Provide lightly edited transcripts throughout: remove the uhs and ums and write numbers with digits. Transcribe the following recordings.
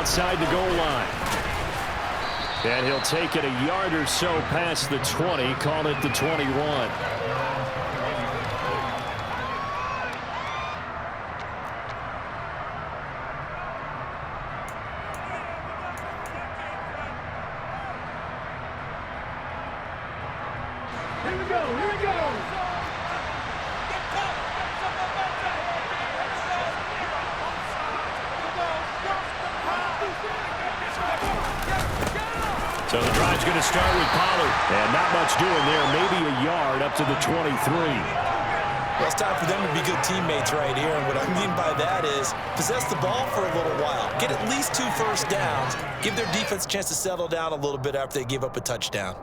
outside the goal line. And he'll take it a yard or so past the 20, call it the 21. So the drive's going to start with Pollard. And not much doing there. Maybe a yard up to the 23. Well, it's time for them to be good teammates right here. And what I mean by that is possess the ball for a little while. Get at least 2 first downs. Give their defense a chance to settle down a little bit after they give up a touchdown.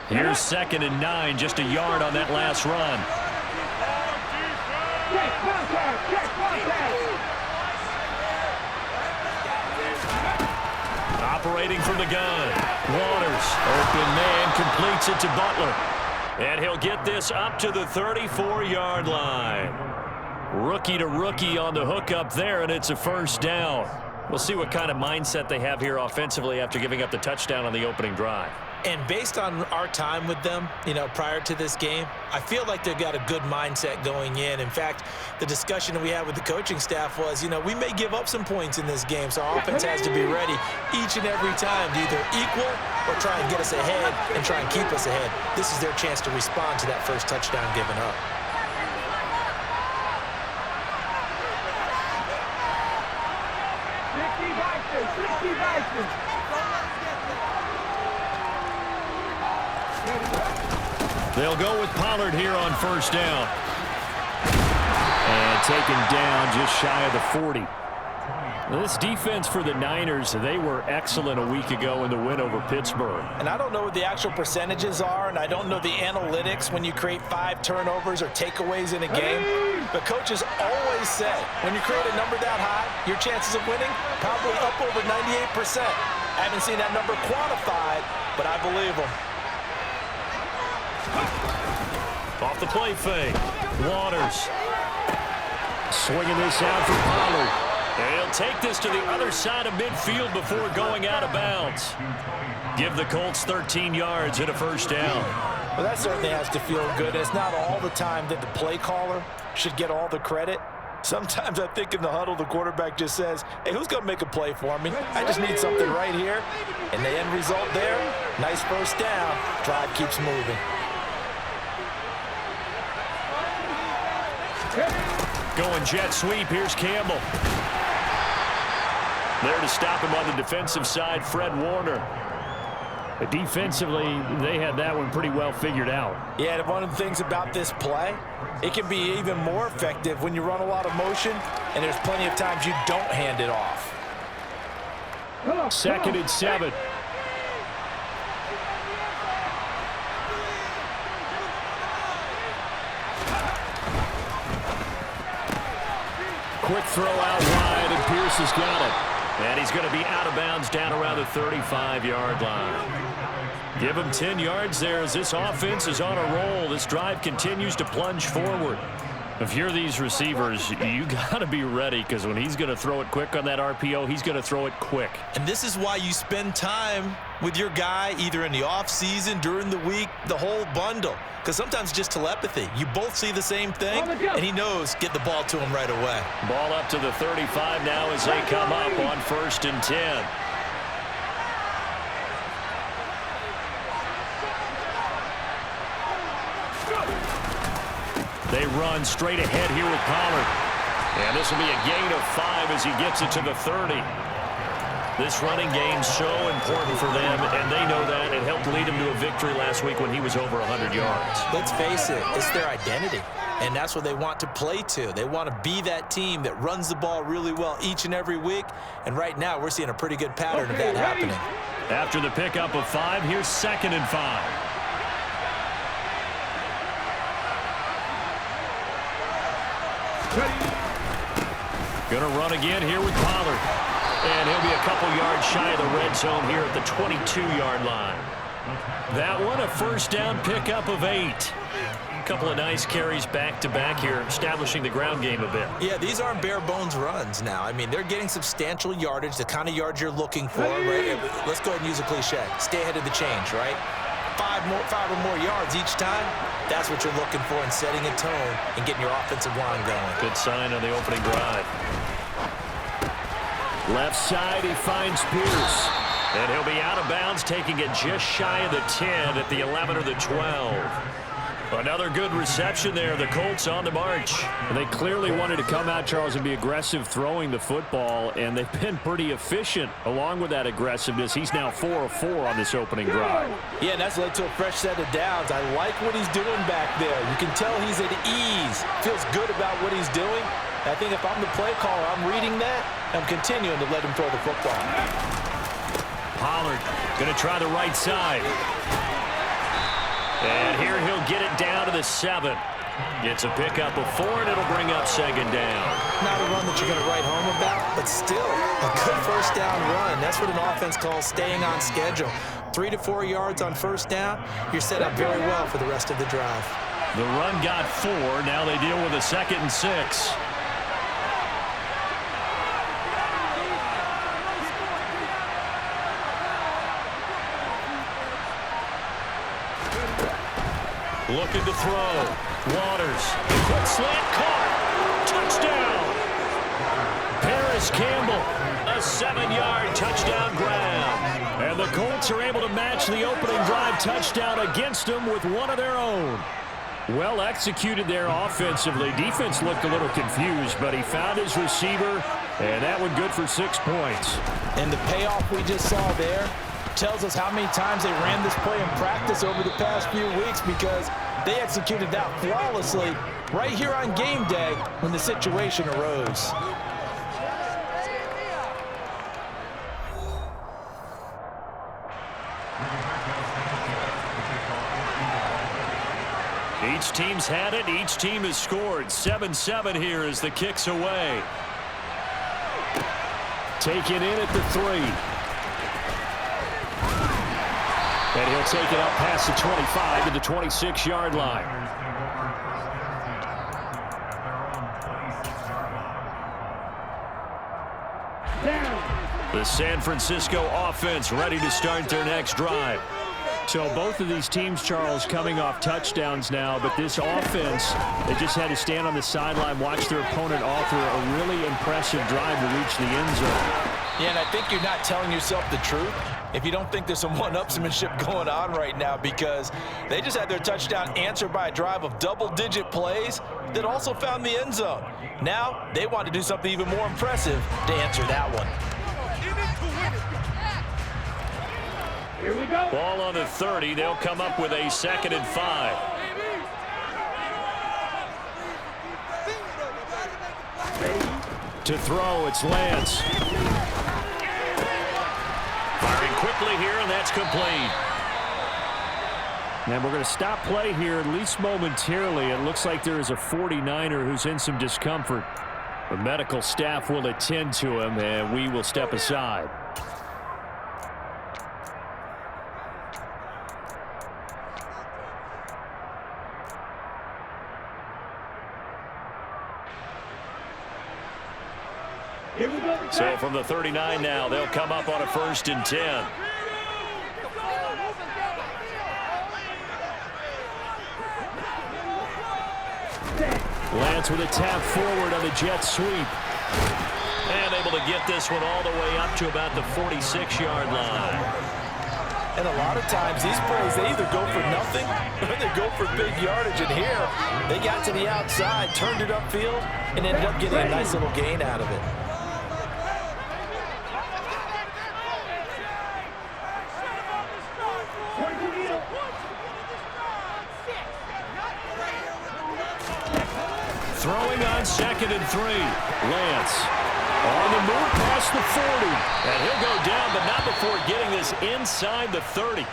Here's 2nd and 9, just a yard on that last run. Operating from the gun. Waters, open man, completes it to Butler. And he'll get this up to the 34-yard line. Rookie to rookie on the hook up there, and it's a first down. We'll see what kind of mindset they have here offensively after giving up the touchdown on the opening drive. And based on our time with them, prior to this game, I feel like they've got a good mindset going in. In fact, the discussion that we had with the coaching staff was, we may give up some points in this game, so our offense has to be ready each and every time to either equal or try and get us ahead and try and keep us ahead. This is their chance to respond to that first touchdown given up. They'll go with Pollard here on first down. And taken down just shy of the 40. Well, this defense for the Niners, they were excellent a week ago in the win over Pittsburgh. And I don't know what the actual percentages are, and I don't know the analytics when you create 5 turnovers or takeaways in a game. But coaches always say, when you create a number that high, your chances of winning probably up over 98%. I haven't seen that number quantified, but I believe them. Off the play fake. Waters. Swinging this out for Pollard. And he'll take this to the other side of midfield before going out of bounds. Give the Colts 13 yards and a first down. Well, that certainly has to feel good. It's not all the time that the play caller should get all the credit. Sometimes I think in the huddle, the quarterback just says, hey, who's going to make a play for me? I just need something right here. And the end result there, nice first down. Drive keeps moving. Going jet sweep. Here's Campbell. There to stop him on the defensive side, Fred Warner. But defensively, they had that one pretty well figured out. Yeah, one of the things about this play, it can be even more effective when you run a lot of motion, and there's plenty of times you don't hand it off. 2nd and 7. Quick throw out wide, and Pierce has got it. And he's going to be out of bounds down around the 35-yard line. Give him 10 yards there as this offense is on a roll. This drive continues to plunge forward. If you're these receivers, you got to be ready, because when he's going to throw it quick on that RPO, he's going to throw it quick. And this is why you spend time with your guy either in the offseason, during the week, the whole bundle. Because sometimes it's just telepathy. You both see the same thing, and he knows get the ball to him right away. Ball up to the 35 now as they come up on 1st and 10. They run straight ahead here with Pollard. And this will be a gain of 5 as he gets it to the 30. This running game's so important for them, and they know that. It helped lead him to a victory last week when he was over 100 yards. Let's face it, it's their identity, and that's what they want to play to. They want to be that team that runs the ball really well each and every week, and right now we're seeing a pretty good pattern of that happening. After the pickup of 5, here's 2nd and 5. Gonna run again here with Pollard. And he'll be a couple yards shy of the red zone here at the 22-yard line. That one, a first down pickup of 8. couple of nice carries back-to-back here, establishing the ground game a bit. Yeah, these aren't bare-bones runs now. I mean, they're getting substantial yardage, the kind of yards you're looking for, right? Let's go ahead and use a cliche. Stay ahead of the change, right? Five or more yards each time, that's what you're looking for in setting a tone and getting your offensive line going. Good sign on the opening drive. Left side, he finds Pierce. And he'll be out of bounds, taking it just shy of the 10 at the 11 or the 12. Another good reception there. The Colts on the march. And they clearly wanted to come out, Charles, and be aggressive throwing the football, and they've been pretty efficient along with that aggressiveness. He's now 4 of 4 on this opening drive. Yeah, and that's led to a fresh set of downs. I like what he's doing back there. You can tell he's at ease. Feels good about what he's doing. I think if I'm the play caller, I'm reading that. I'm continuing to let him throw the football. Pollard going to try the right side. And here he'll get it down to the 7. Gets a pickup of 4, and it'll bring up second down. Not a run that you're going to write home about, but still a good first down run. That's what an offense calls staying on schedule. 3 to 4 yards on first down, you're set up very well for the rest of the drive. The run got 4. Now they deal with a 2nd and 6. Looking to throw. Waters. Quick slant caught. Touchdown. Paris Campbell. A 7-yard touchdown grab. And the Colts are able to match the opening drive touchdown against them with one of their own. Well executed there offensively. Defense looked a little confused, but he found his receiver, and that one good for 6 points. And the payoff we just saw there tells us how many times they ran this play in practice over the past few weeks, because they executed that flawlessly right here on game day when the situation arose. Each team's had it. Each team has scored. 7-7 here as the kick's away. Taken in at the 3. And he'll take it up past the 25 to the 26-yard line. The San Francisco offense ready to start their next drive. So both of these teams, Charles, coming off touchdowns now, but this offense, they just had to stand on the sideline, watch their opponent author a really impressive drive to reach the end zone. Yeah, and I think you're not telling yourself the truth if you don't think there's some one-upsmanship going on right now, because they just had their touchdown answered by a drive of double-digit plays that also found the end zone. Now they want to do something even more impressive to answer that one. Here we go. Ball on the 30. They'll come up with a 2nd and 5. To throw, it's Lance. Firing quickly here, and that's complete. And we're going to stop play here, at least momentarily. It looks like there is a 49er who's in some discomfort. The medical staff will attend to him, and we will step aside. So from the 39 now, they'll come up on a 1st and 10. Lance with a tap forward on the jet sweep. And able to get this one all the way up to about the 46-yard line. And a lot of times these plays, they either go for nothing or they go for big yardage. And here, they got to the outside, turned it upfield, and ended up getting a nice little gain out of it. Throwing on 2nd and 3. Lance on the move past the 40. And he'll go down, but not before getting this inside the 30.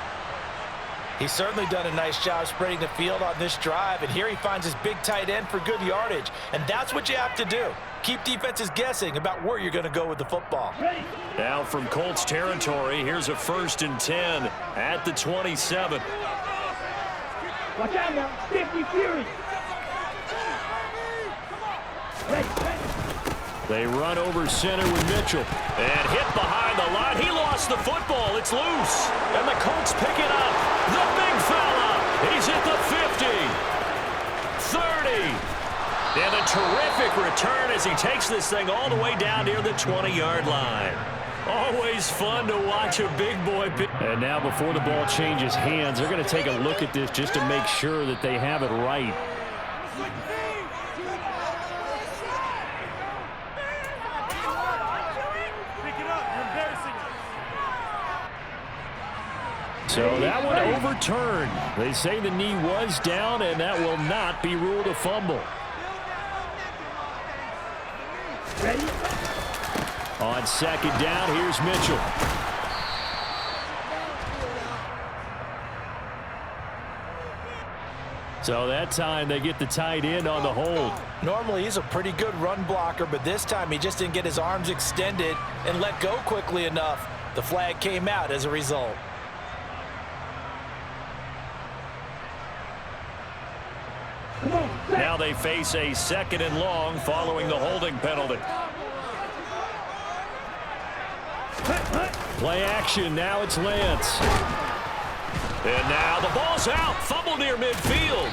He's certainly done a nice job spreading the field on this drive, and here he finds his big tight end for good yardage. And that's what you have to do. Keep defenses guessing about where you're going to go with the football. Now from Colts territory, here's a 1st and 10 at the 27. Watch out now. 50 Fury. They run over center with Mitchell. And hit behind the line. He lost the football. It's loose. And the Colts pick it up. The big fella. He's at the 50. 30. And a terrific return as he takes this thing all the way down near the 20-yard line. Always fun to watch a big boy pick. And now before the ball changes hands, they're going to take a look at this just to make sure that they have it right. So that one overturned. They say the knee was down, and that will not be ruled a fumble. Ready? On second down, here's Mitchell. So that time they get the tight end on the hold. Normally he's a pretty good run blocker, but this time he just didn't get his arms extended and let go quickly enough. The flag came out as a result. Now they face a 2nd and long following the holding penalty. Play action. Now it's Lance. And now the ball's out. Fumble near midfield.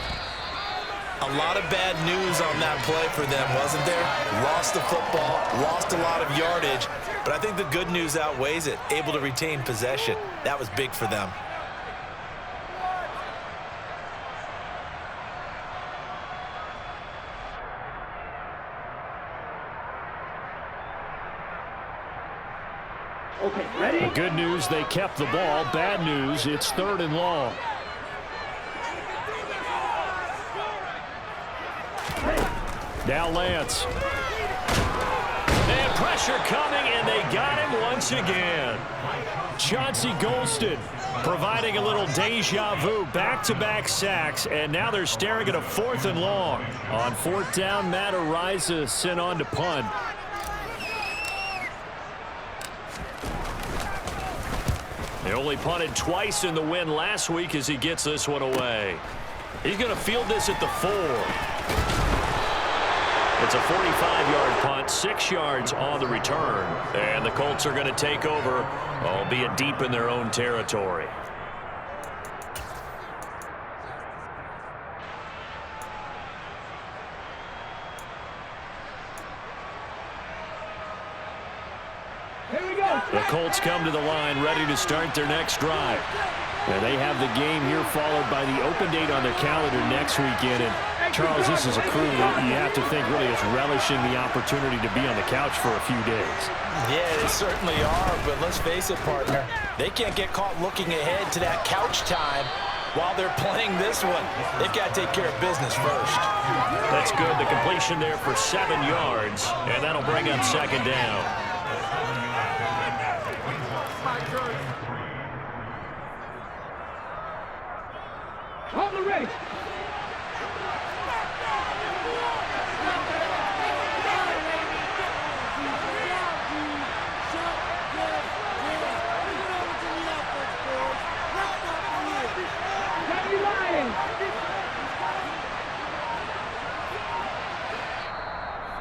A lot of bad news on that play for them, wasn't there? Lost the football, lost a lot of yardage, but I think the good news outweighs it. Able to retain possession. That was big for them. Okay, ready? The good news, they kept the ball. Bad news, it's 3rd and long. Now Lance. And pressure coming, and they got him once again. Chauncey Golston Providing a little deja vu. Back-to-back sacks, and now they're staring at a 4th and long. On 4th down, Matt Ariza sent on to punt. They only punted twice in the win last week as he gets this one away. He's going to field this at the 4. It's a 45-yard punt, 6 yards on the return. And the Colts are going to take over, albeit deep in their own territory. Here we go. The Colts come to the line ready to start their next drive. And they have the game here followed by the open date on their calendar next weekend. And Charles, this is a crew that you have to think really is relishing the opportunity to be on the couch for a few days. Yeah, they certainly are, but let's face it, partner. They can't get caught looking ahead to that couch time while they're playing this one. They've got to take care of business first. That's good. The completion there for 7 yards, and that'll bring up 2nd down. On the ready.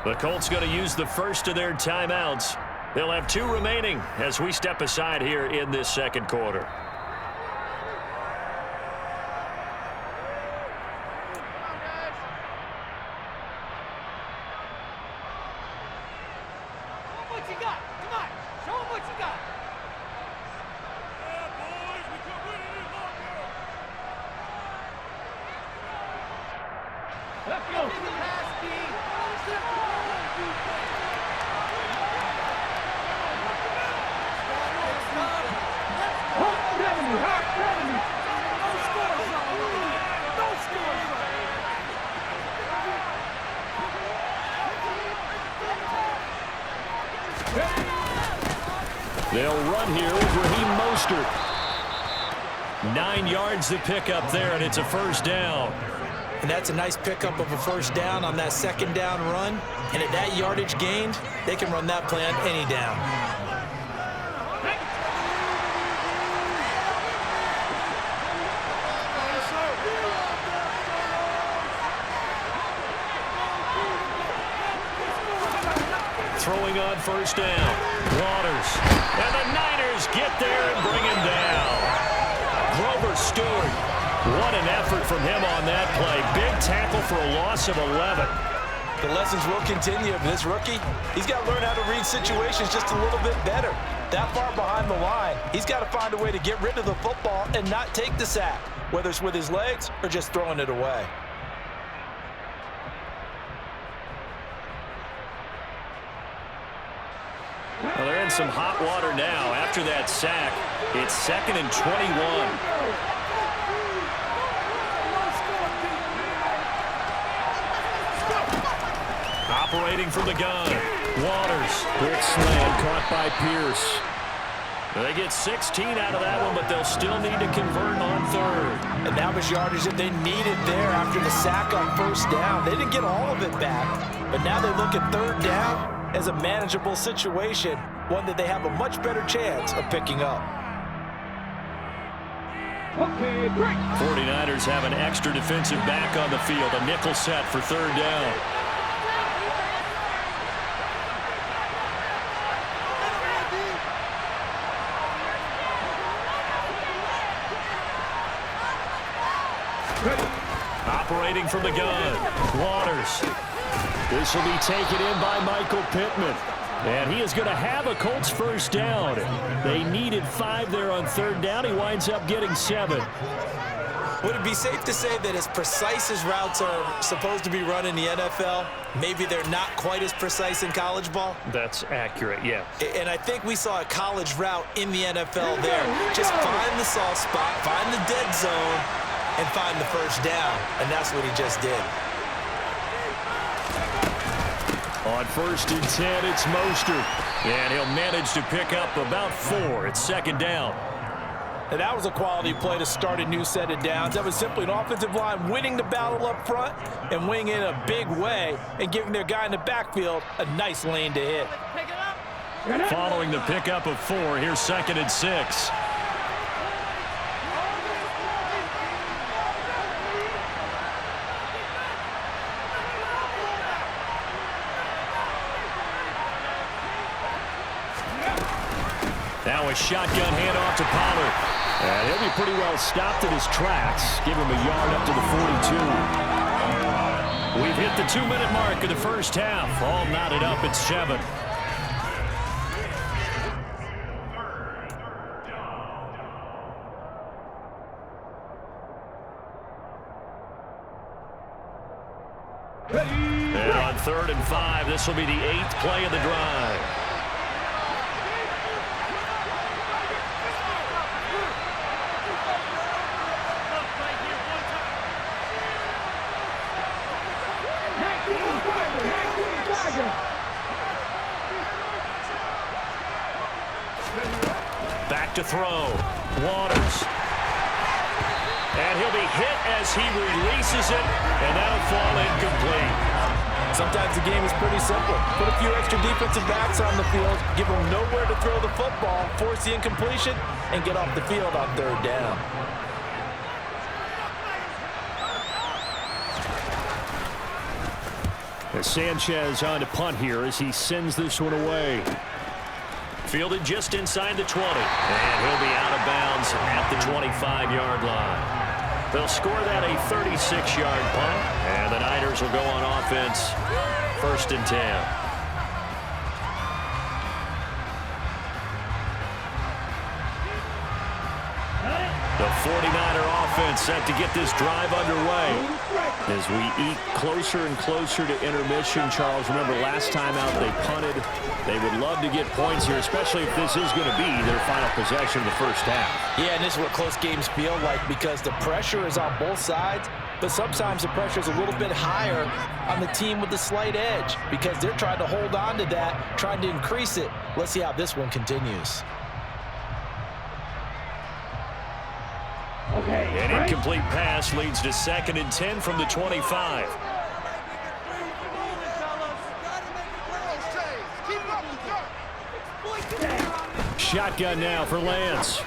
The Colts going to use the first of their timeouts. They'll have 2 remaining as we step aside here in this 2nd quarter. What you got? Come on. Show them what you got. Let's go. They'll run here with Raheem Mostert. 9 yards to pick up there, and it's a 1st down. And that's a nice pickup of a 1st down on that 2nd down run. And at that yardage gained, they can run that play on any down. throwing on first down. Waters. And the Niners get there and bring him down. Grover Stewart. What an effort from him on that play. Big tackle for a loss of 11. The lessons will continue. This rookie, he's got to learn how to read situations just a little bit better. That far behind the line, he's got to find a way to get rid of the football and not take the sack, whether it's with his legs or just throwing it away. Well, they're in some hot water now. After that sack, it's 2nd and 21. Operating from the gun. Waters. Quick slant caught by Pierce. They get 16 out of that one, but they'll still need to convert on third. And that was yardage that they needed there after the sack on first down. They didn't get all of it back, but now they look at third down as a manageable situation, one that they have a much better chance of picking up. Okay, break. 49ers have an extra defensive back on the field, a nickel set for third down. Operating from the gun, Waters. This will be taken in by Michael Pittman. And he is going to have a Colts first down. They needed 5 there on third down. He winds up getting 7. Would it be safe to say that as precise as routes are supposed to be run in the NFL, maybe they're not quite as precise in college ball? That's accurate, yeah. And I think we saw a college route in the NFL there. Just find the soft spot, find the dead zone, and find the first down. And that's what he just did. On 1st and 10, it's Mostert. And he'll manage to pick up about 4. It's 2nd down. And that was a quality play to start a new set of downs. That was simply an offensive line winning the battle up front and winning in a big way and giving their guy in the backfield a nice lane to hit. Following the pickup of 4, here's 2nd and 6. Now a shotgun handoff to Pollard. And he'll be pretty well stopped in his tracks. Give him a yard up to the 42. We've hit the 2-minute mark of the first half. All knotted up at 7. And on 3rd and 5, this will be the 8th play of the drive. Back to throw. Waters. And he'll be hit as he releases it, and that'll fall incomplete. Sometimes the game is pretty simple. Put a few extra defensive backs on the field, give them nowhere to throw the football, force the incompletion, and get off the field on third down. As Sanchez on to punt here as he sends this one away. Fielded just inside the 20. And he'll be out of bounds at the 25-yard line. They'll score that a 36-yard punt. And the Niners will go on offense. 1st and 10. The 49er offense set to get this drive underway. As we eat closer and closer to intermission, Charles, remember last time out they punted. They would love to get points here, especially if this is going to be their final possession of the first half. Yeah, and this is what close games feel like because the pressure is on both sides, but sometimes the pressure is a little bit higher on the team with the slight edge because they're trying to hold on to that, trying to increase it. Let's see how this one continues. An incomplete pass leads to 2nd and 10 from the 25. Shotgun now for Lance.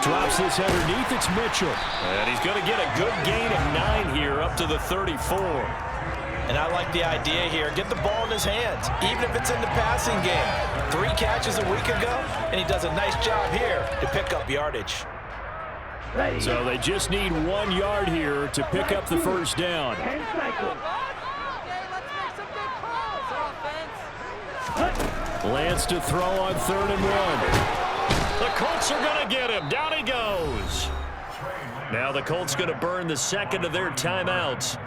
Drops this underneath. It's Mitchell. And he's going to get a good gain of 9 here up to the 34. And I like the idea here. Get the ball in his hands, even if it's in the passing game. 3 catches a week ago, and he does a nice job here to pick up yardage. So they just need 1 yard here to pick up the first down. And cycle. Lance to throw on 3rd and 1. The Colts are going to get him. Down he goes. Now the Colts going to burn the second of their timeouts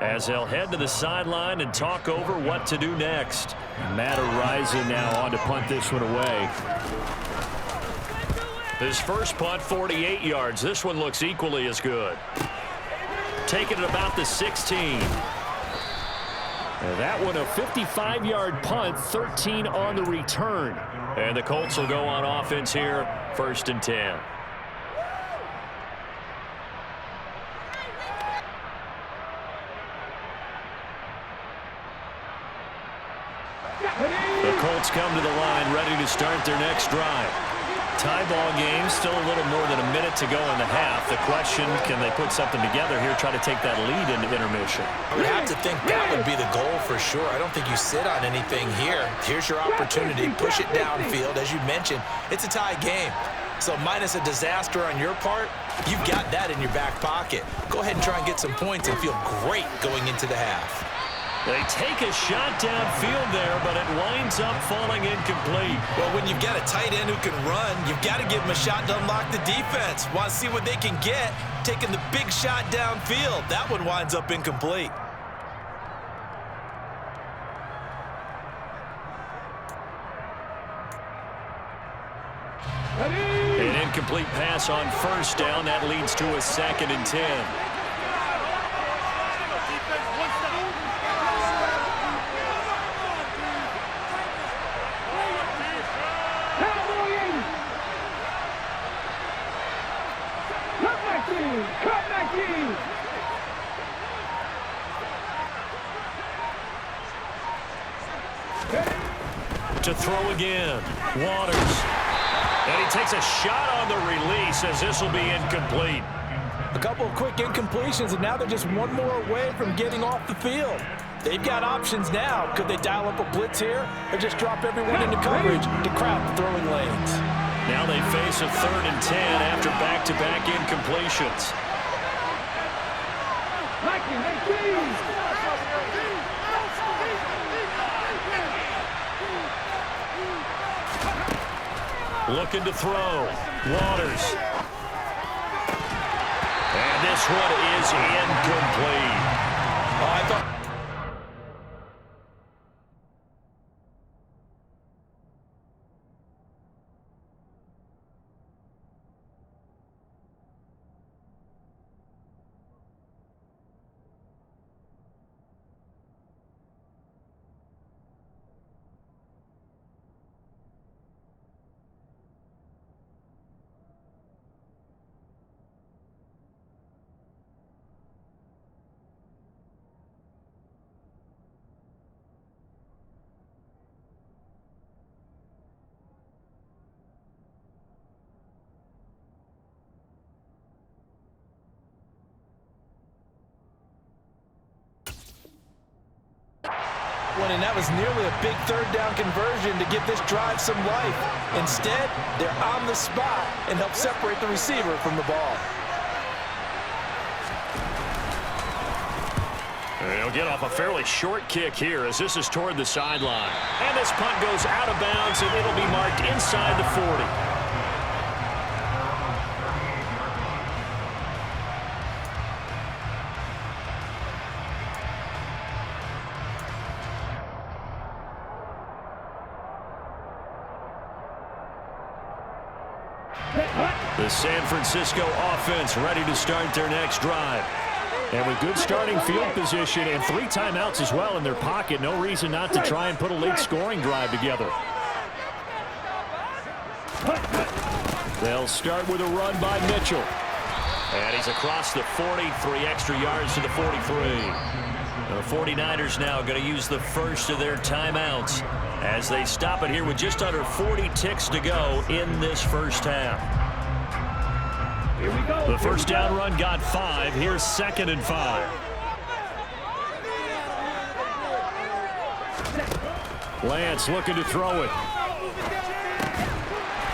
as they'll head to the sideline and talk over what to do next. Matt Araiza now on to punt this one away. His first punt, 48 yards. This one looks equally as good. Taking it about the 16. And that one a 55-yard punt, 13 on the return. And the Colts will go on offense here, 1st and 10. The Colts come to the line, ready to start their next drive. Tie ball game, still a little more than a minute to go in the half. The question, can they put something together here, try to take that lead into intermission? I would have to think that would be the goal for sure. I don't think you sit on anything here. Here's your opportunity. Push it downfield. As you mentioned, it's a tie game. So minus a disaster on your part, you've got that in your back pocket. Go ahead and try and get some points and feel great going into the half. They take a shot downfield there, but it winds up falling incomplete. Well, when you've got a tight end who can run, you've got to give him a shot to unlock the defense. Want to see what they can get, taking the big shot downfield. That one winds up incomplete. An incomplete pass on 1st down. That leads to a 2nd and 10. To throw again, Waters. And he takes a shot on the release as this will be incomplete. A couple of quick incompletions, and now they're just one more away from getting off the field. They've got options now. Could they dial up a blitz here or just drop everyone into coverage to crowd the throwing lanes? Now they face a 3rd and 10 after back-to-back incompletions. Looking to throw. Waters. And this one is incomplete. Oh, I thought... And that was nearly a big 3rd down conversion to give this drive some life. Instead, they're on the spot and help separate the receiver from the ball. They'll get off a fairly short kick here as this is toward the sideline. And this punt goes out of bounds, and it'll be marked inside the 40. The San Francisco offense ready to start their next drive. And with good starting field position and 3 timeouts as well in their pocket, no reason not to try and put a late scoring drive together. They'll start with a run by Mitchell. And he's across the 40, 3 extra yards to the 43. The 49ers now going to use the first of their timeouts as they stop it here with just under 40 ticks to go in this first half. Here we go. The first down run got 5. Here's 2nd and 5. Lance looking to throw it.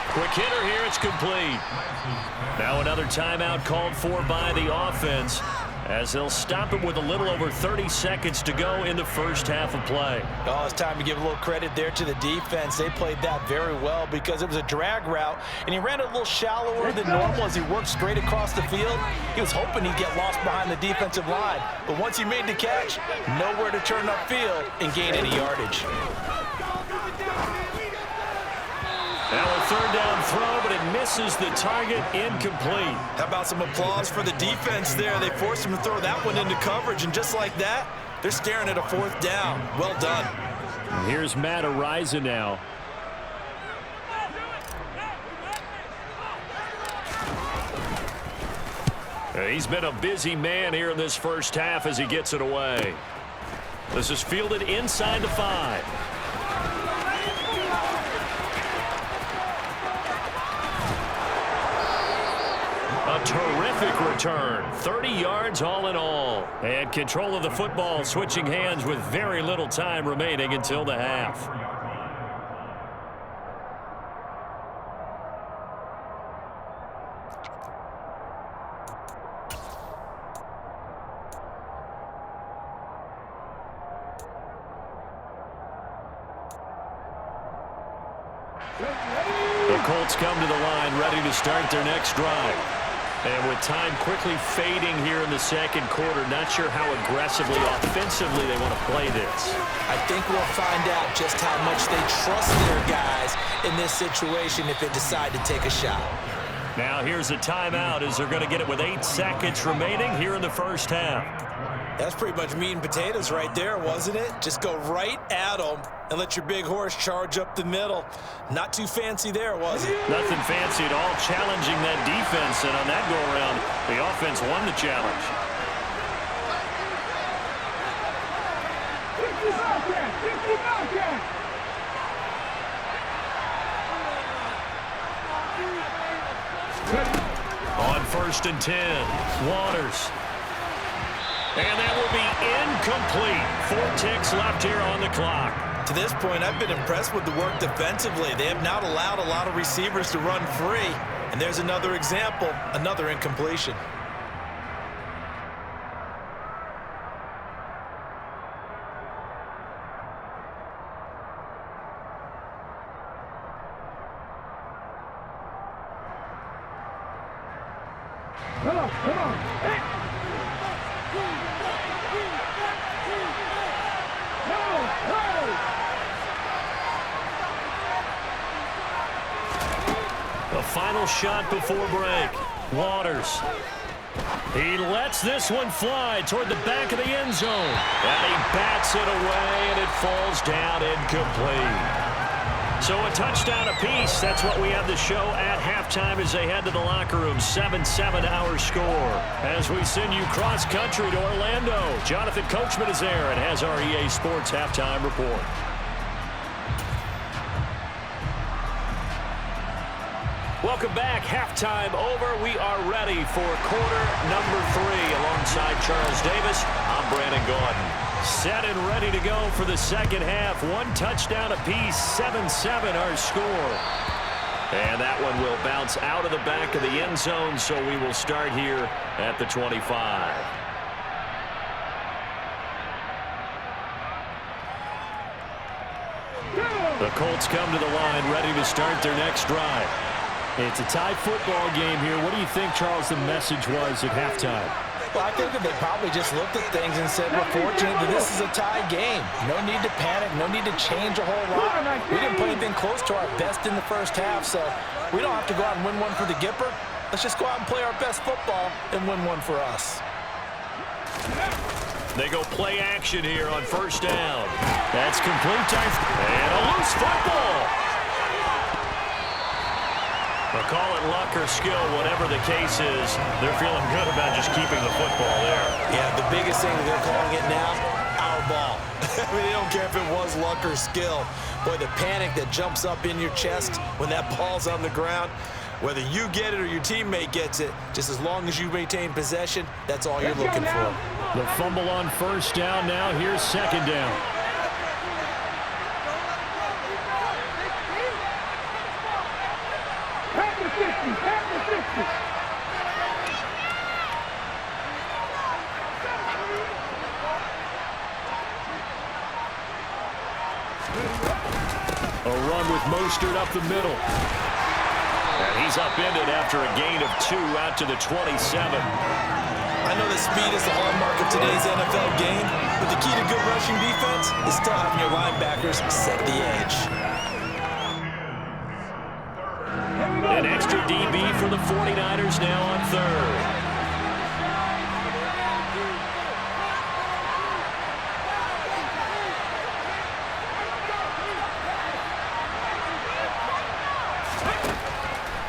Quick hitter here. It's complete. Now another timeout called for by the offense, as they'll stop it with a little over 30 seconds to go in the first half of play. Oh, it's time to give a little credit there to the defense. They played that very well because it was a drag route, and he ran it a little shallower than normal as he worked straight across the field. He was hoping he'd get lost behind the defensive line, but once he made the catch, nowhere to turn upfield and gain any yardage. Now a third down throw, but it misses the target, incomplete. How about some applause for the defense there? They forced him to throw that one into coverage, and just like that, they're staring at a fourth down. Well done. And here's Matt Ariza now. He's been a busy man here in this first half as he gets it away. This is fielded inside the 5. A terrific return. 30 yards all in all. And control of the football, switching hands with very little time remaining until the half. The Colts come to the line ready to start their next drive. And with time quickly fading here in the second quarter, not sure how aggressively, offensively they want to play this. I think we'll find out just how much they trust their guys in this situation if they decide to take a shot. Now here's a timeout as they're going to get it with 8 seconds remaining here in the first half. That's pretty much meat and potatoes right there, wasn't it? Just go right at them and let your big horse charge up the middle. Not too fancy there, was it? Nothing fancy at all, challenging that defense, and on that go-around, the offense won the challenge. On 1st and 10, Waters. And that will be incomplete. 4 ticks left here on the clock. To this point, I've been impressed with the work defensively. They have not allowed a lot of receivers to run free. And there's another example, another incompletion. Come on, come on. Hey. The final shot before break. Waters. He lets this one fly toward the back of the end zone. And he bats it away, and it falls down incomplete. So a touchdown apiece. That's what we have to show at halftime as they head to the locker room. 7-7 our score. As we send you cross-country to Orlando, Jonathan Coachman is there and has our EA Sports halftime report. Welcome back. Halftime over. We are ready for quarter number 3. Alongside Charles Davis, I'm Brandon Gaudin. Set and ready to go for the second half. 1 touchdown apiece. 7-7 our score. And that one will bounce out of the back of the end zone, so we will start here at the 25. The Colts come to the line ready to start their next drive. It's a tie football game here. What do you think, Charles, the message was at halftime? Well, I think that they probably just looked at things and said, we're fortunate that this is a tie game. No need to panic, no need to change a whole lot. We didn't play anything close to our best in the first half, so we don't have to go out and win one for the Gipper. Let's just go out and play our best football and win one for us. They go play action here on 1st down. That's complete time. And a loose football. Well, call it luck or skill, whatever the case is, they're feeling good about just keeping the football there. Yeah, the biggest thing they're calling it now, our ball. I mean, they don't care if it was luck or skill. Boy, the panic that jumps up in your chest when that ball's on the ground, whether you get it or your teammate gets it, just as long as you maintain possession, that's all you're looking for. The fumble on 1st down now. Here's 2nd down. A run with Mostert up the middle. And he's upended after a gain of 2 out to the 27. I know that speed is the hallmark of today's NFL game, but the key to good rushing defense is still having your linebackers set the edge. An extra DB for the 49ers now on third.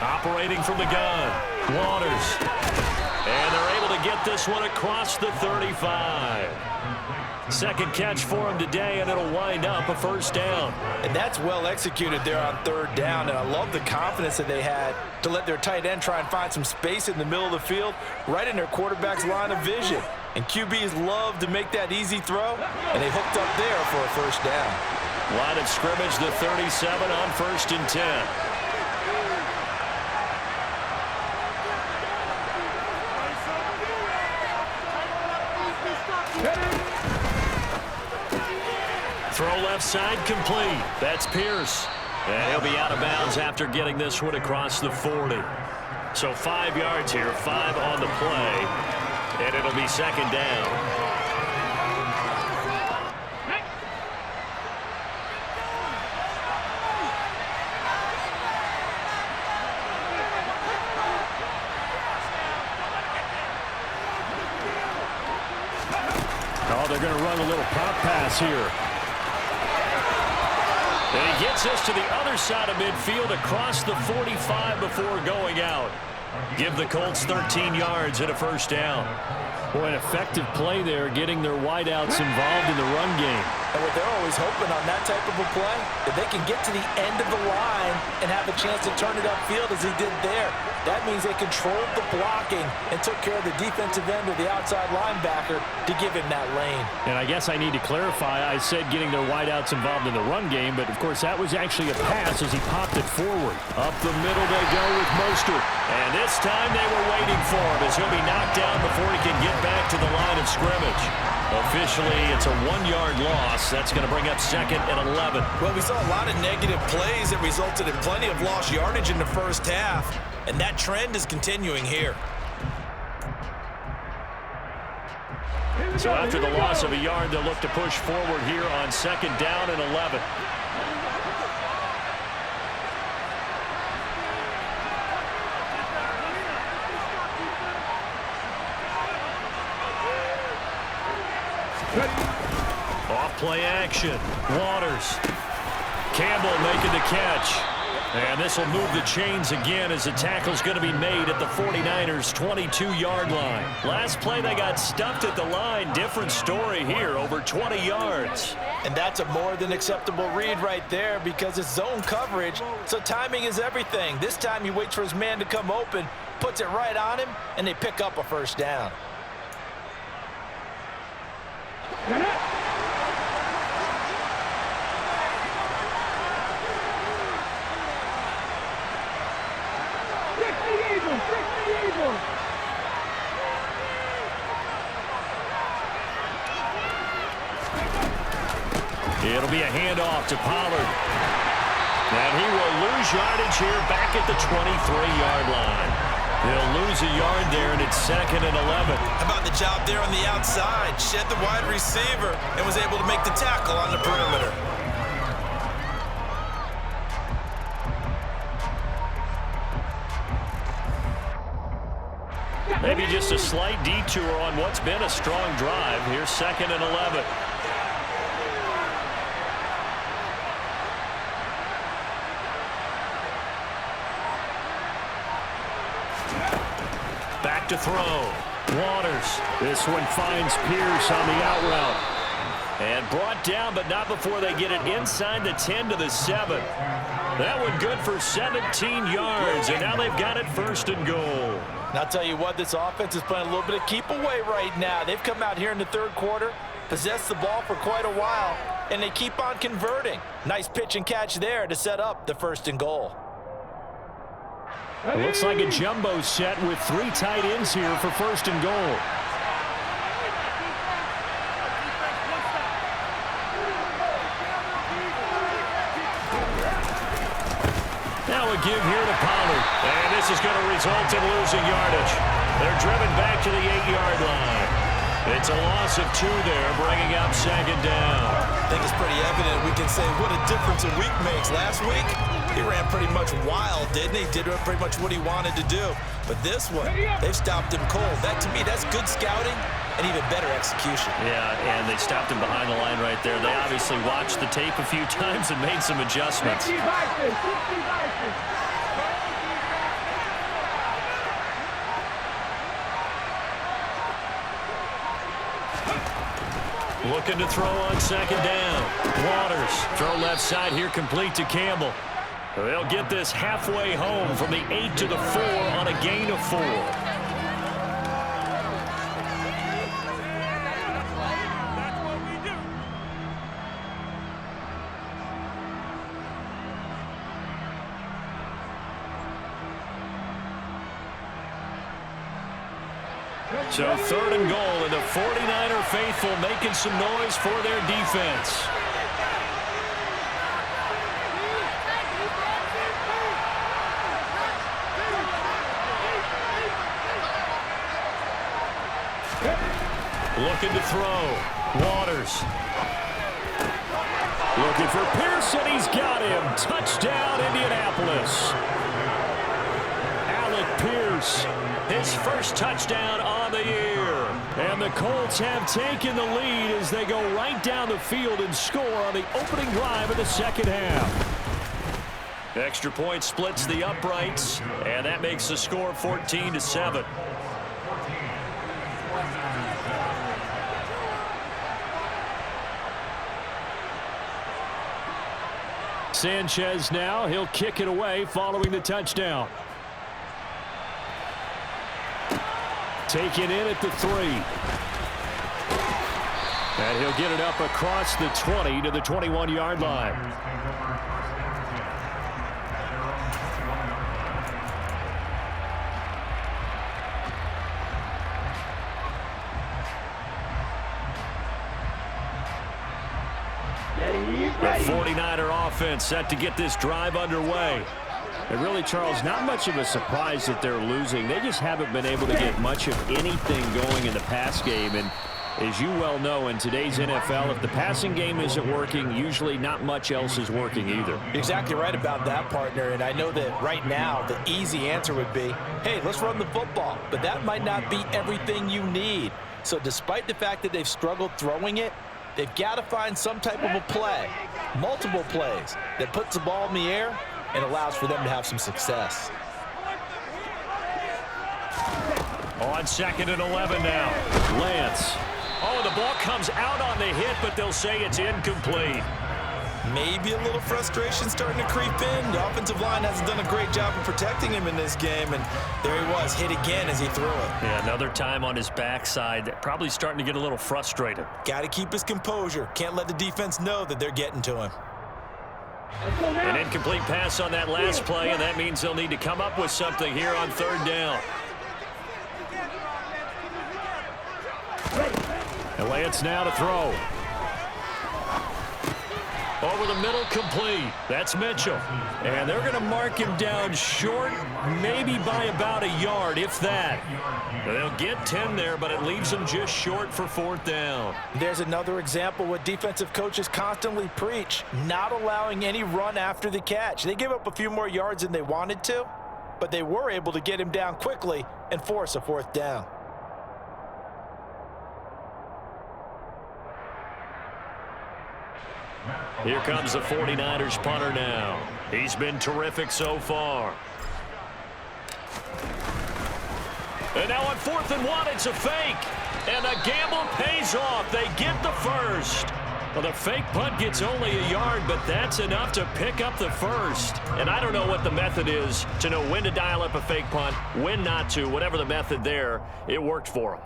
Operating from the gun, Waters. And they're able to get this one across the 35. Second catch for him today, and it'll wind up a first down. And that's well executed there on third down, and I love the confidence that they had to let their tight end try and find some space in the middle of the field, right in their quarterback's line of vision. And QBs love to make that easy throw, and they hooked up there for a first down. Line of scrimmage, the 37 on 1st and 10. Throw left side complete. That's Pierce. And he'll be out of bounds after getting this one across the 40. So 5 yards here, 5 on the play. And it'll be second down. Oh, they're going to run a little pop pass here. And he gets us to the other side of midfield across the 45 before going out. Give the Colts 13 yards and a first down. Boy, an effective play there, getting their wideouts involved in the run game. And what they're always hoping on that type of a play, if they can get to the end of the line and have a chance to turn it upfield as he did there, that means they controlled the blocking and took care of the defensive end or the outside linebacker to give him that lane. And I guess I need to clarify, I said getting their wideouts involved in the run game, but of course that was actually a pass as he popped it forward. Up the middle they go with Mostert. And this time they were waiting for him as he'll be knocked down before he can get back to the line of scrimmage. Officially, it's a 1-yard loss. That's going to bring up 2nd and 11. Well, we saw a lot of negative plays that resulted in plenty of lost yardage in the first half, and that trend is continuing here. So after the loss of a yard, they'll look to push forward here on 2nd down and 11. Off play action. Waters. Campbell making the catch. And this will move the chains again as the tackle's going to be made at the 49ers' 22-yard line. Last play they got stuffed at the line. Different story here, over 20 yards. And that's a more than acceptable read right there because it's zone coverage, so timing is everything. This time he waits for his man to come open, puts it right on him, and they pick up a first down. It'll be a handoff to Pollard. And he will lose yardage here back at the 23-yard line. He'll lose a yard there, and it's 2nd and 11. How about the job there on the outside? Shed the wide receiver and was able to make the tackle on the perimeter. Maybe just a slight detour on what's been a strong drive. Here's 2nd and 11. Back to throw. Waters. This one finds Pierce on the out route. And brought down, but not before they get it inside the 10 to the 7. That one good for 17 yards, and now they've got it 1st and goal. And I'll tell you what, this offense is playing a little bit of keep away right now. They've come out here in the third quarter, possessed the ball for quite a while, and they keep on converting. Nice pitch and catch there to set up the 1st and goal. It looks like a jumbo set with 3 tight ends here for 1st and goal. Now a give here to Pollard. And this is going to result in losing yardage. They're driven back to the 8-yard line. It's a loss of 2 there, bringing up 2nd down. I think it's pretty evident. We can say what a difference a week makes. Last week, he ran pretty much wild, didn't he? Did pretty much what he wanted to do. But this one, they've stopped him cold. That, to me, that's good scouting and even better execution. Yeah, and they stopped him behind the line right there. They obviously watched the tape a few times and made some adjustments. Looking to throw on 2nd down. Waters, throw left side here, complete to Campbell. They'll get this halfway home from the 8 to the 4 on a gain of 4. So 3rd and goal, and the 49er faithful making some noise for their defense. Looking to throw. Waters. Looking for Pearson. He's got him. Touchdown, Indianapolis. Alec Pierce, his first touchdown on the year. And the Colts have taken the lead as they go right down the field and score on the opening drive of the 2nd half. Extra point splits the uprights, and that makes the score 14-7. Sanchez now, he'll kick it away following the touchdown. Taken in at the 3. And he'll get it up across the 20 to the 21-yard line. The 49er offense set to get this drive underway. And really, Charles, not much of a surprise that they're losing. They just haven't been able to get much of anything going in the pass game. And as you well know, in today's NFL, if the passing game isn't working, usually not much else is working either. You're exactly right about that, partner. And I know that right now the easy answer would be, hey, let's run the football. But that might not be everything you need. So despite the fact that they've struggled throwing it, they've got to find some type of a play, multiple plays, that puts the ball in the air and allows for them to have some success. On 2nd and 11 now. Lance. Oh, the ball comes out on the hit, but they'll say it's incomplete. Maybe a little frustration starting to creep in. The offensive line hasn't done a great job of protecting him in this game, and there he was, hit again as he threw it. Yeah, another time on his backside, probably starting to get a little frustrated. Got to keep his composure. Can't let the defense know that they're getting to him. An incomplete pass on that last play, and that means they'll need to come up with something here on 3rd down. And Lance now to throw. Over the middle, complete. That's Mitchell. And they're going to mark him down short, maybe by about a yard, if that. They'll get 10 there, but it leaves them just short for 4th down. There's another example what defensive coaches constantly preach, not allowing any run after the catch. They give up a few more yards than they wanted to, but they were able to get him down quickly and force a 4th down. Here comes the 49ers punter now. He's been terrific so far. And now on 4th and 1, it's a fake. And the gamble pays off. They get the first. Well, the fake punt gets only a yard, but that's enough to pick up the first. And I don't know what the method is to know when to dial up a fake punt, when not to. Whatever the method there, it worked for them.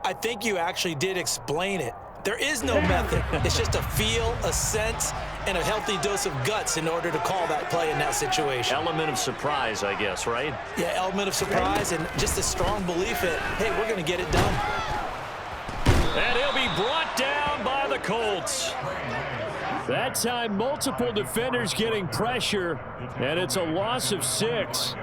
I think you actually did explain it. There is no method. It's just a feel, a sense, and a healthy dose of guts in order to call that play in that situation. Element of surprise, I guess, right? Yeah, element of surprise and just a strong belief that, hey, we're going to get it done. And he'll be brought down by the Colts. That time, multiple defenders getting pressure, and it's a loss of 6.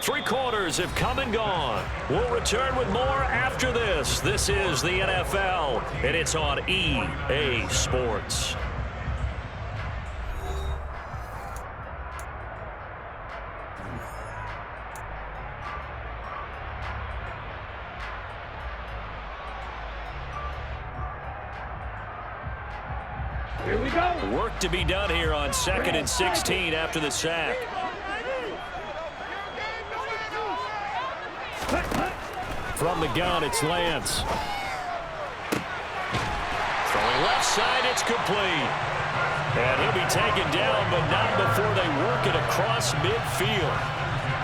3 quarters have come and gone. We'll return with more after this. This is the NFL, and it's on EA Sports. Here we go. Work to be done here on 2nd and 16 after the sack. From the gun, it's Lance. Throwing left side, it's complete. And he'll be taken down, but not before they work it across midfield.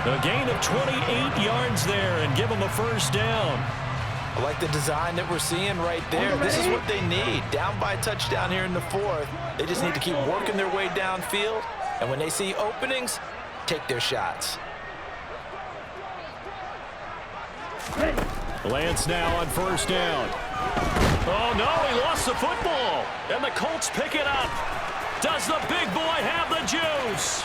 A gain of 28 yards there and give them a first down. I like the design that we're seeing right there. This is what they need. Down by a touchdown here in the 4th. They just need to keep working their way downfield. And when they see openings, take their shots. Lance now on first down. Oh, no, he lost the football. And the Colts pick it up. Does the big boy have the juice?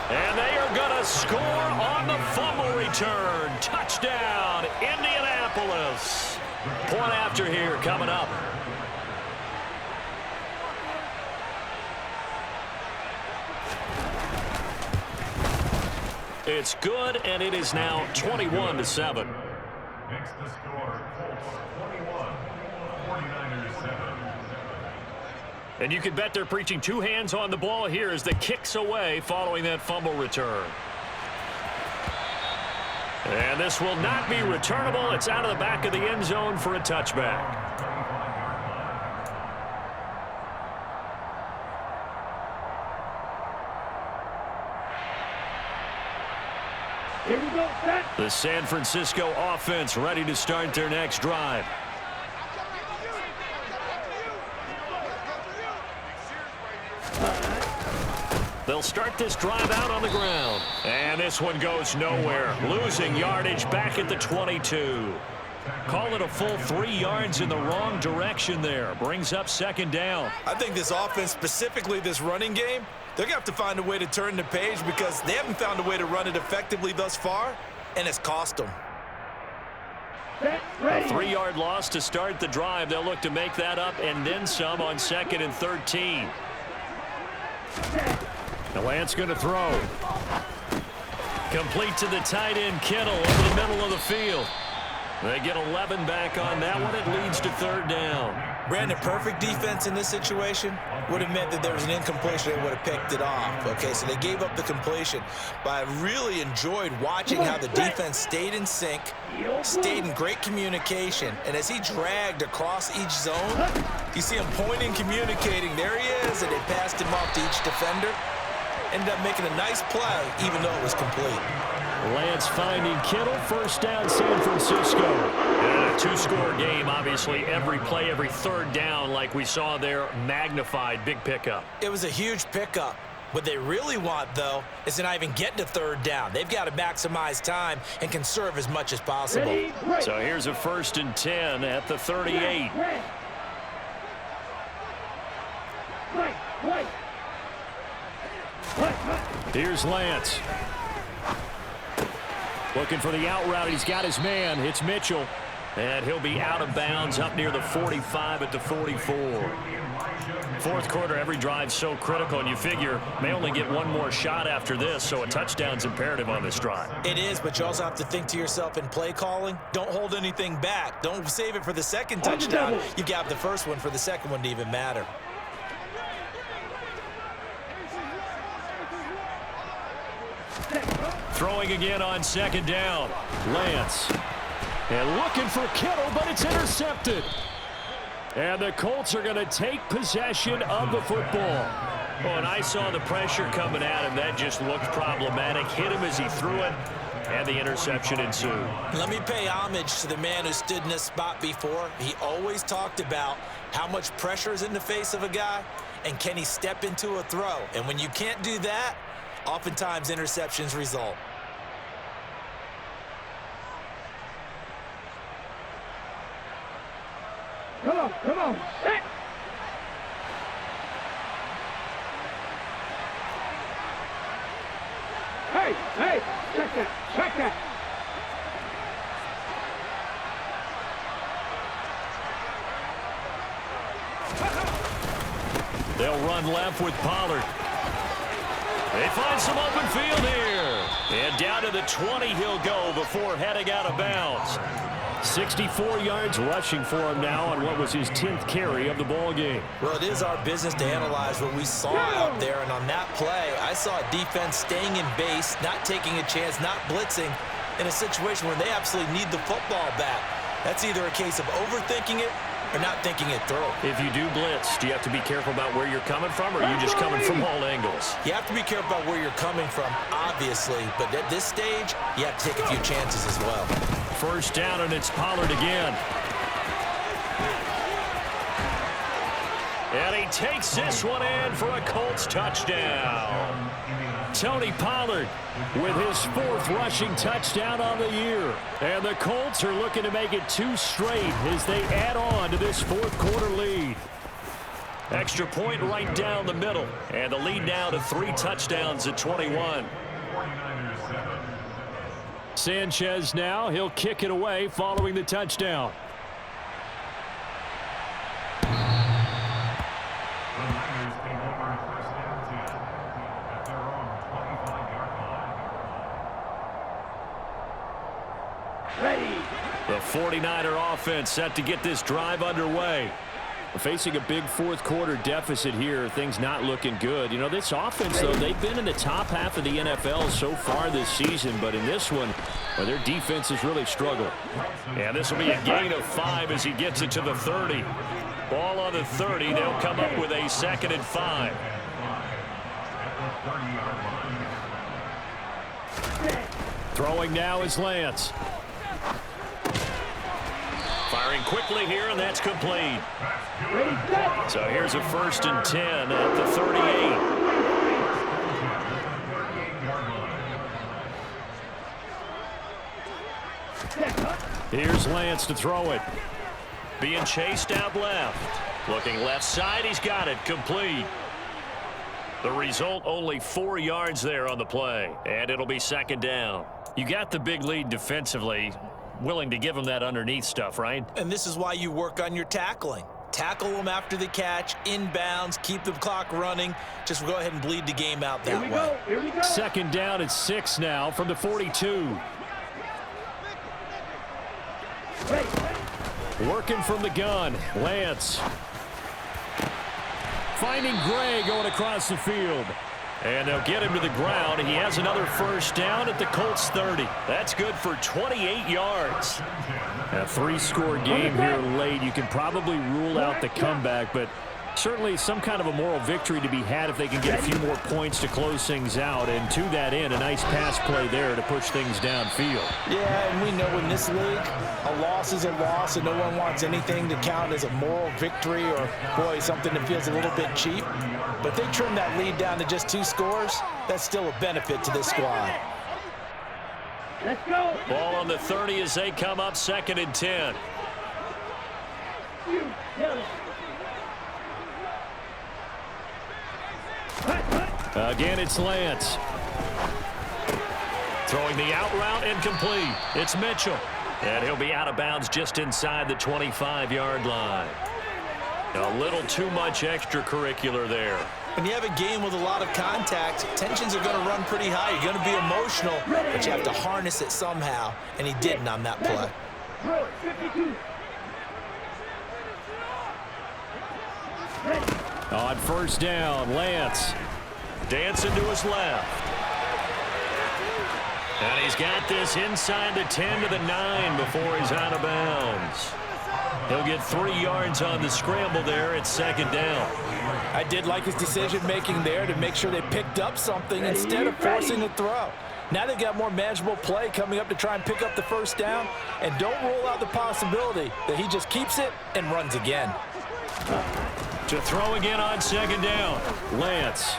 And they are going to score on the fumble return. Touchdown, Indianapolis. Point after here coming up. It's good, and it is now 21-7. Makes the score Colts 21, 49ers 7. And you can bet they're preaching 2 hands on the ball here as the kicks away following that fumble return. And this will not be returnable. It's out of the back of the end zone for a touchback. Here we go, set. The San Francisco offense ready to start their next drive. They'll start this drive out on the ground. And this one goes nowhere. Losing yardage back at the 22. Call it a full 3 yards in the wrong direction there. Brings up 2nd down. I think this offense, specifically this running game, they're going to have to find a way to turn the page because they haven't found a way to run it effectively thus far, and it's cost them. Set, A ready. 3-yard loss to start the drive. They'll look to make that up and then some on 2nd and 13. Now Lance going to throw. Complete to the tight end, Kittle, over the middle of the field. They get 11 back on that one. It leads to 3rd down. Brandon, perfect defense in this situation would have meant that there was an incompletion. They would have picked it off. Okay, so they gave up the completion. But I really enjoyed watching how the defense stayed in sync, stayed in great communication. And as he dragged across each zone, you see him pointing, communicating. There he is, and they passed him off to each defender. Ended up making a nice play, even though it was complete. Lance finding Kittle. First down, San Francisco. And a 2-score game, obviously. Every play, every 3rd down, like we saw there, magnified. Big pickup. It was a huge pickup. What they really want, though, is to not even get to 3rd down. They've got to maximize time and conserve as much as possible. Ready, break. So here's a 1st and 10 at the 38. Break. Break, break. Break, break. Here's Lance. Looking for the out route. He's got his man. It's Mitchell. And he'll be out of bounds up near the 45 at the 44. 4th quarter, every drive's so critical, and you figure may only get one more shot after this, so a touchdown's imperative on this drive. It is, but you also have to think to yourself in play calling, don't hold anything back. Don't save it for the 2nd touchdown. You got the 1st one for the 2nd one to even matter. Throwing again on 2nd down. Lance. And looking for Kittle, but it's intercepted. And the Colts are going to take possession of the football. Oh, and I saw the pressure coming at him. That just looked problematic. Hit him as he threw it. and the interception ensued. Let me pay homage to the man who stood in this spot before. He always talked about how much pressure is in the face of a guy, and can he step into a throw? And when you can't do that, oftentimes interceptions result. Come on, set. Hey, check that. They'll run left with Pollard. They find some open field here. And down to the 20 he'll go before heading out of bounds. 64 yards rushing for him now on what was his 10th carry of the ball game. Well, it is our business to analyze what we saw out there, and on that play, I saw a defense staying in base, not taking a chance, not blitzing in a situation where they absolutely need the football back. That's either a case of overthinking it or not thinking it through. If you do blitz, do you have to be careful about where you're coming from, or are you just coming from all angles? You have to be careful about where you're coming from, obviously, but at this stage, you have to take a few chances as well. First down, and it's Pollard again. And he takes this one in for a Colts touchdown. Tony Pollard with his 4th rushing touchdown on the year. And the Colts are looking to make it 2 straight as they add on to this 4th quarter lead. Extra point right down the middle. And the lead now to 3 touchdowns at 21. Sanchez now, he'll kick it away following the touchdown. The Niners take over first and 10 at their own 25-yard line. The 49er offense set to get this drive underway. Facing a big 4th quarter deficit here, things not looking good. You know, this offense, though, they've been in the top half of the NFL so far this season, but in this one, well, their defense has really struggled. And this will be a gain of 5 as he gets it to the 30. Ball on the 30, they'll come up with a 2nd and 5. Throwing now is Lance. Firing quickly here, and that's complete. So here's a 1st and 10 at the 38. Here's Lance to throw it. Being chased out left. Looking left side, he's got it, complete. The result, only 4 yards there on the play, and it'll be 2nd down. You got the big lead defensively. Willing to give him that underneath stuff, right? And this is why you work on your tackling. Tackle them after the catch, inbounds, keep the clock running. Just go ahead and bleed the game out that way. Here we go. 2nd down at 6 now from the 42. Working from the gun, Lance. Finding Gray going across the field. And they'll get him to the ground. He has another 1st down at the Colts 30. That's good for 28 yards. A 3-score game here late. You can probably rule out the comeback, but certainly some kind of a moral victory to be had if they can get a few more points to close things out. And to that end, a nice pass play there to push things downfield. Yeah, and we know in this league, a loss is a loss, and no one wants anything to count as a moral victory or, boy, something that feels a little bit cheap. But if they trim that lead down to just 2 scores, that's still a benefit to this squad. Let's go. Ball on the 30 as they come up 2nd and 10. Again, it's Lance. Throwing the out route and complete. It's Mitchell. And he'll be out of bounds just inside the 25-yard line. A little too much extracurricular there. When you have a game with a lot of contact, tensions are going to run pretty high. You're going to be emotional, but you have to harness it somehow, and he didn't on that play. On 1st down, Lance dancing to his left. And he's got this inside the 10 to the 9 before he's out of bounds. He'll get 3 yards on the scramble there at 2nd down. I did like his decision-making there to make sure they picked up something instead of forcing a throw. Now they've got more manageable play coming up to try and pick up the first down. And don't rule out the possibility that he just keeps it and runs again. To throw again on second down. Lance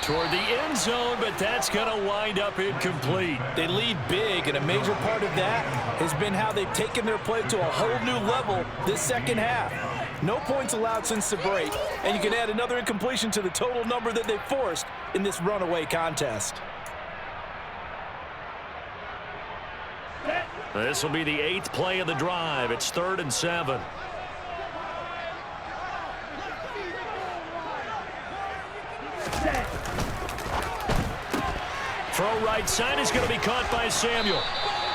toward the end zone, but that's going to wind up incomplete. They lead big, and a major part of that has been how they've taken their play to a whole new level this second half. No points allowed since the break, and you can add another incompletion to the total number that they forced in this runaway contest. This will be the 8th play of the drive. It's 3rd and 7. Throw right side is going to be caught by Samuel.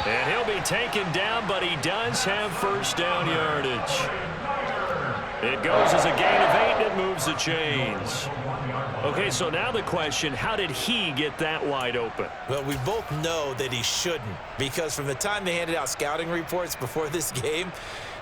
And he'll be taken down, but he does have first down yardage. It goes as a gain of 8, and it moves the chains. Okay, so now the question, how did he get that wide open? Well, we both know that he shouldn't, because from the time they handed out scouting reports before this game,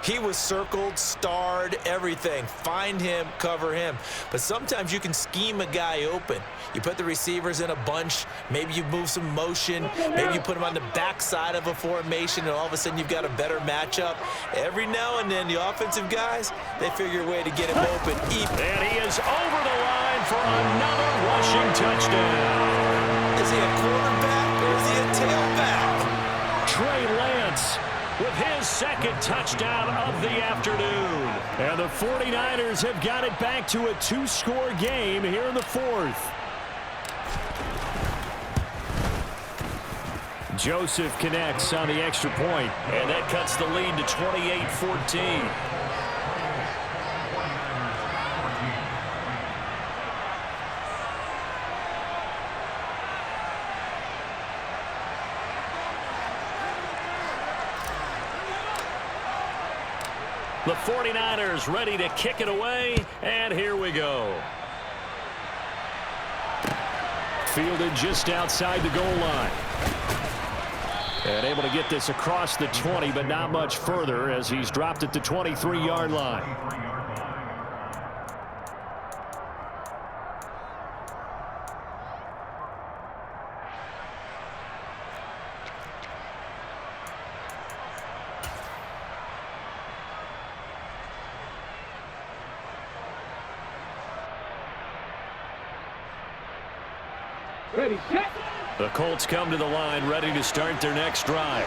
he was circled, starred, everything. Find him, cover him. But sometimes you can scheme a guy open. You put the receivers in a bunch. Maybe you move some motion. Maybe you put him on the backside of a formation, and all of a sudden you've got a better matchup. Every now and then, the offensive guys, they figure a way to get him open. And he is over the line for another rushing touchdown. Is he a quarterback or is he a tailback? Trey Lance with his second touchdown of the afternoon. And the 49ers have got it back to a 2-score game here in the 4th. Joseph connects on the extra point, and that cuts the lead to 28-14. The 49ers ready to kick it away, and here we go. Fielded just outside the goal line. And able to get this across the 20, but not much further as he's dropped at the 23-yard line. Ready, set. The Colts come to the line ready to start their next drive.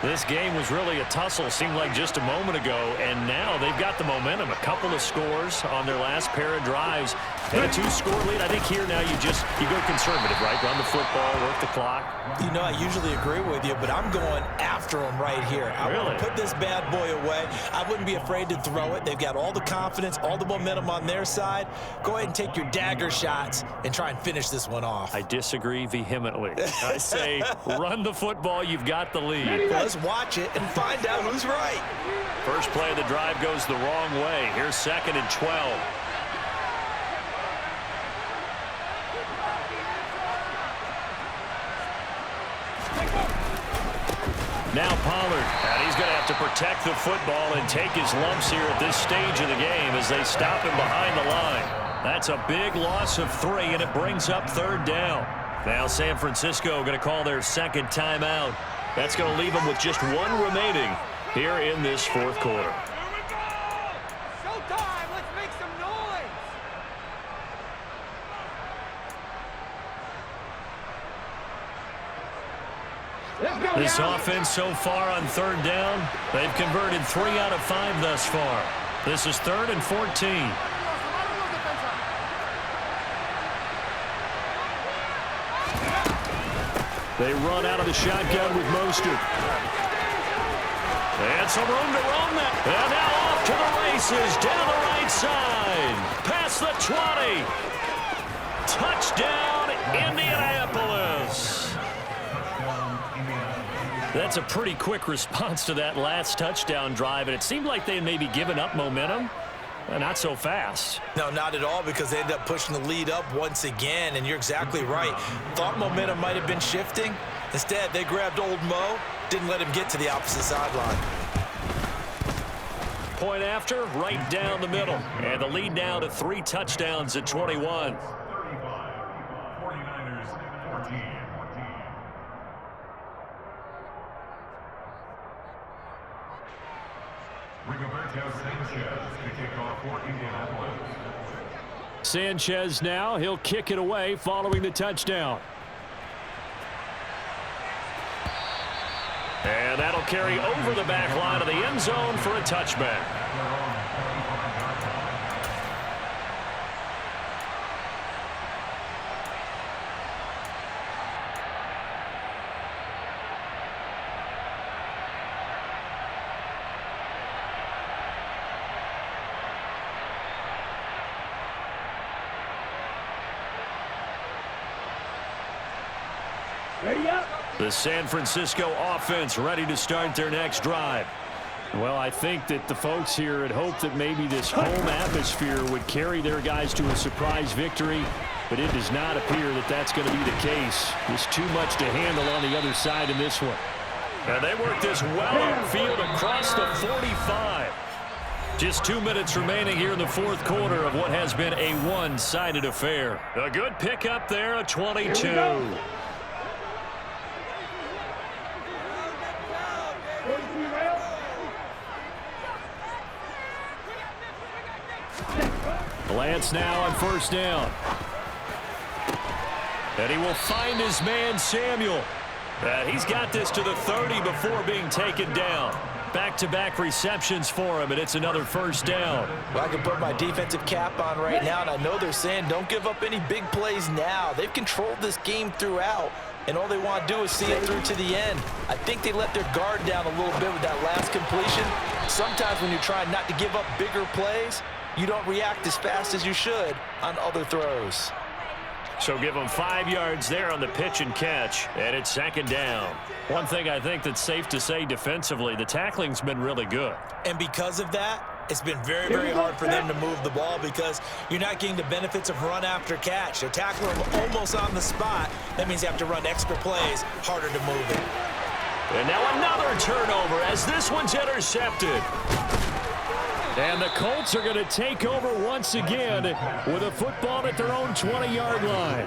This game was really a tussle, seemed like just a moment ago, and now they've got the momentum. A couple of scores on their last pair of drives. And a 2-score lead. I think here now you go conservative, right? Run the football, work the clock. You know, I usually agree with you, but I'm going after him right here. I want to put this bad boy away. I wouldn't be afraid to throw it. They've got all the confidence, all the momentum on their side. Go ahead and take your dagger shots and try and finish this one off. I disagree vehemently. I say run the football. You've got the lead. Well, let's watch it and find out who's right. First play of the drive goes the wrong way. Here's 2nd and 12. Now Pollard, and he's going to have to protect the football and take his lumps here at this stage of the game as they stop him behind the line. That's a big loss of 3, and it brings up 3rd down. Now San Francisco going to call their second timeout. That's going to leave them with just 1 remaining here in this 4th quarter. Showtime! Let's make some noise! This offense so far on 3rd down, they've converted 3 out of 5 thus far. This is 3rd and 14. They run out of the shotgun with Mostert. And some room to roam that. And now off to the races down the right side. Past the 20. Touchdown, Indianapolis. That's a pretty quick response to that last touchdown drive, and it seemed like they had maybe given up momentum. Not so fast. No, not at all, because they ended up pushing the lead up once again, and you're exactly right. Thought momentum might have been shifting. Instead, they grabbed old Mo, didn't let him get to the opposite sideline. Point after, right down the middle. And the lead now to 3 touchdowns at 21. 35, 49ers 14. Rigoberto Sanchez to kick off for Indianapolis. Sanchez now, he'll kick it away following the touchdown. And that'll carry over the back line of the end zone for a touchback. Ready up. The San Francisco offense ready to start their next drive. Well, I think that the folks here had hoped that maybe this home atmosphere would carry their guys to a surprise victory, but it does not appear that that's going to be the case. There's too much to handle on the other side in this one. And they work this well upfield across the 45. Just 2 minutes remaining here in the fourth quarter of what has been a one-sided affair. A good pickup there, a 22. Lance now on first down. And he will find his man, Samuel. He's got this to the 30 before being taken down. Back-to-back receptions for him, and it's another first down. Well, I can put my defensive cap on right now, and I know they're saying don't give up any big plays now. They've controlled this game throughout, and all they want to do is see it through to the end. I think they let their guard down a little bit with that last completion. Sometimes when you're trying not to give up bigger plays, you don't react as fast as you should on other throws. So give them 5 yards there on the pitch and catch, and it's second down. One thing I think that's safe to say defensively, the tackling's been really good. And because of that, it's been very, very hard for them to move the ball because you're not getting the benefits of run after catch. They're tackling them almost on the spot. That means you have to run extra plays, harder to move it. And now another turnover as this one's intercepted. And the Colts are going to take over once again with a football at their own 20-yard line.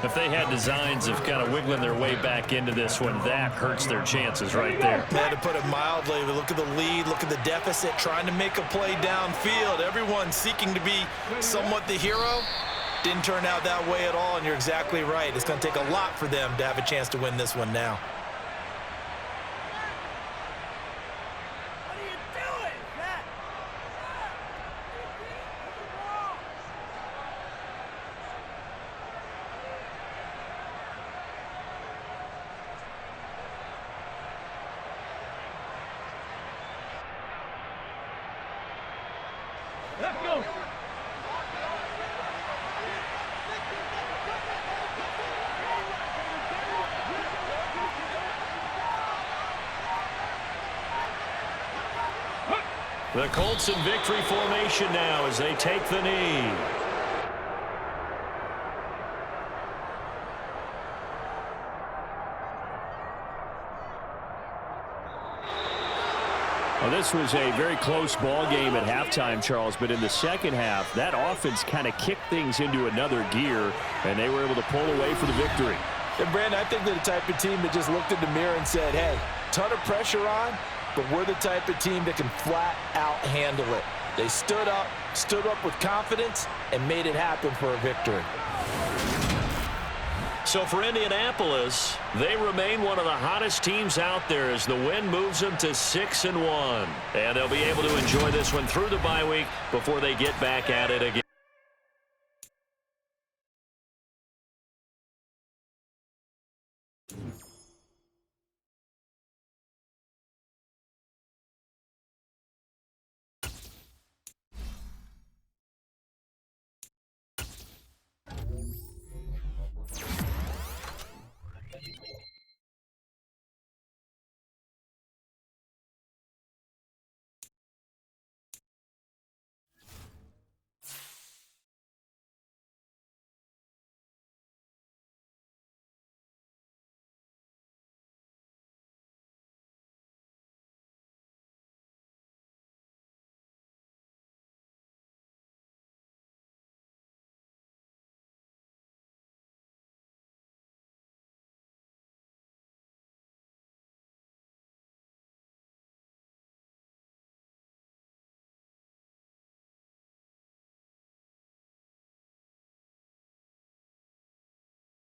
If they had designs of kind of wiggling their way back into this one, that hurts their chances right there. Man, to put it mildly, look at the lead, look at the deficit, trying to make a play downfield. Everyone seeking to be somewhat the hero. Didn't turn out that way at all, and you're exactly right. It's going to take a lot for them to have a chance to win this one now. Let's go. The Colts in victory formation now as they take the knee. Well, this was a very close ball game at halftime, Charles, but in the second half, that offense kind of kicked things into another gear, and they were able to pull away for the victory. And, Brandon, I think they're the type of team that just looked in the mirror and said, hey, ton of pressure on, but we're the type of team that can flat out handle it. They stood up with confidence, and made it happen for a victory. So for Indianapolis, they remain one of the hottest teams out there as the win moves them to 6-1. And they'll be able to enjoy this one through the bye week before they get back at it again.